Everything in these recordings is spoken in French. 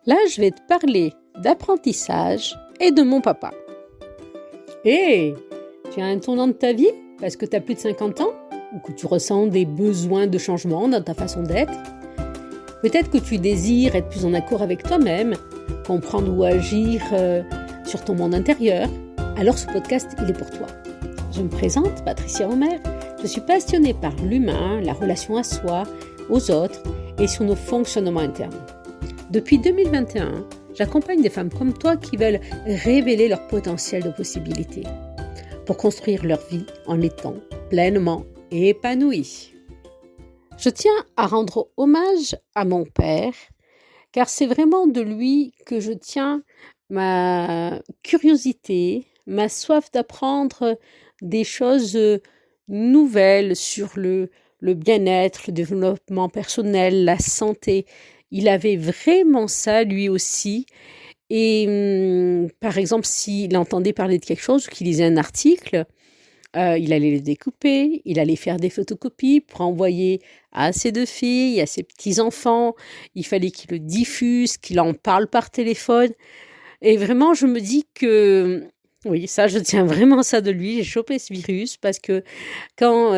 Là, je vais te parler d'apprentissage et de mon papa. Hé, tu as un tournant de ta vie parce que tu as plus de 50 ans ou que tu ressens des besoins de changement dans ta façon d'être. Peut-être que tu désires être plus en accord avec toi-même, comprendre ou agir sur ton monde intérieur. Alors ce podcast, il est pour toi. Je me présente, Patricia Omer. Je suis passionnée par l'humain, la relation à soi, aux autres et sur nos fonctionnements internes. Depuis 2021, j'accompagne des femmes comme toi qui veulent révéler leur potentiel de possibilités pour construire leur vie en étant pleinement épanouies. Je tiens à rendre hommage à mon père, car c'est vraiment de lui que je tiens ma curiosité, ma soif d'apprendre des choses nouvelles sur le bien-être, le développement personnel, la santé. Il avait vraiment ça lui aussi. Et par exemple, s'il entendait parler de quelque chose ou qu'il lisait un article, il allait le découper, il allait faire des photocopies pour envoyer à ses deux filles, à ses petits-enfants. Il fallait qu'il le diffuse, qu'il en parle par téléphone. Et vraiment, je me dis que, oui, ça, je tiens vraiment ça de lui. J'ai chopé ce virus parce que quand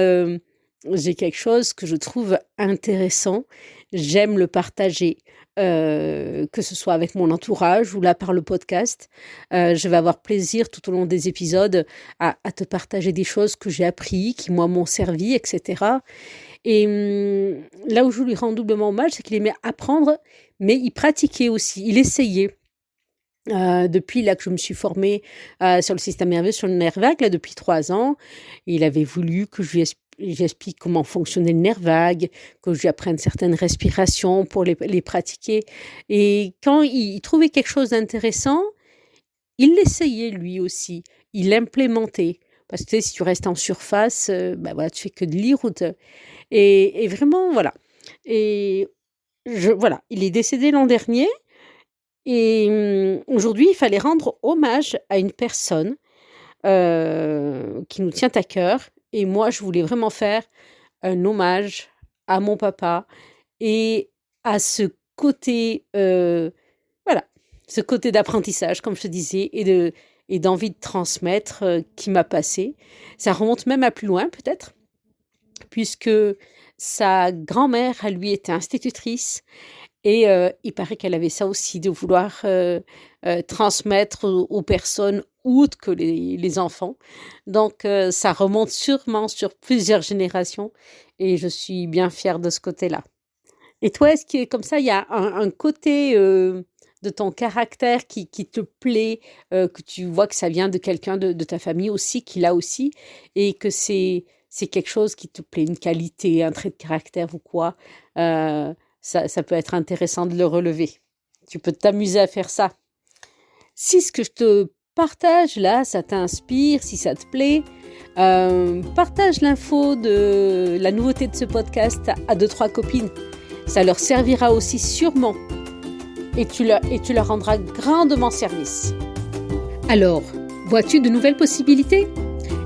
j'ai quelque chose que je trouve intéressant, j'aime le partager. Que ce soit avec mon entourage ou là par le podcast. Je vais avoir plaisir tout au long des épisodes à te partager des choses que j'ai appris, qui moi m'ont servi, etc. Et là où je lui rends doublement hommage, c'est qu'il aimait apprendre, mais il pratiquait aussi, il essayait. Depuis là que je me suis formée sur le système nerveux, sur le nerf vague, là depuis 3 ans, il avait voulu que j'explique comment fonctionnait le nerf vague, que je lui apprenne certaines respirations pour les pratiquer. Et quand il trouvait quelque chose d'intéressant, il l'essayait lui aussi, il l'implémentait. Parce que tu sais, si tu restes en surface, voilà, tu fais que de lire. Et vraiment, voilà. Et voilà, il est décédé l'an dernier. Et aujourd'hui, il fallait rendre hommage à une personne qui nous tient à cœur. Et moi, je voulais vraiment faire un hommage à mon papa et à ce côté, ce côté d'apprentissage, comme je te disais, et d'envie de transmettre qui m'a passé. Ça remonte même à plus loin, peut-être, puisque sa grand-mère, à lui, était institutrice. Et il paraît qu'elle avait ça aussi, de vouloir transmettre aux personnes autres que les enfants. Donc, ça remonte sûrement sur plusieurs générations et je suis bien fière de ce côté-là. Et toi, est-ce que comme ça, il y a un côté de ton caractère qui te plaît, que tu vois que ça vient de quelqu'un de ta famille aussi, qui l'a aussi, et que c'est quelque chose qui te plaît, une qualité, un trait de caractère ou quoi ça peut être intéressant de le relever. Tu peux t'amuser à faire ça. Si ce que je te partage là, ça t'inspire, si ça te plaît, partage l'info de la nouveauté de ce podcast à 2-3 copines. Ça leur servira aussi sûrement et tu leur rendras grandement service. Alors, vois-tu de nouvelles possibilités ?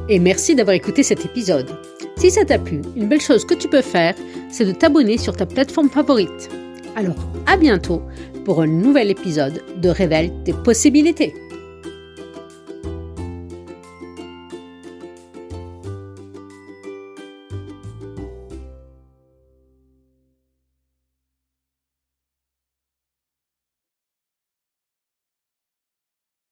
Et merci d'avoir écouté cet épisode. Si ça t'a plu, une belle chose que tu peux faire, c'est de t'abonner sur ta plateforme favorite. Alors, à bientôt pour un nouvel épisode de Révèle tes possibilités.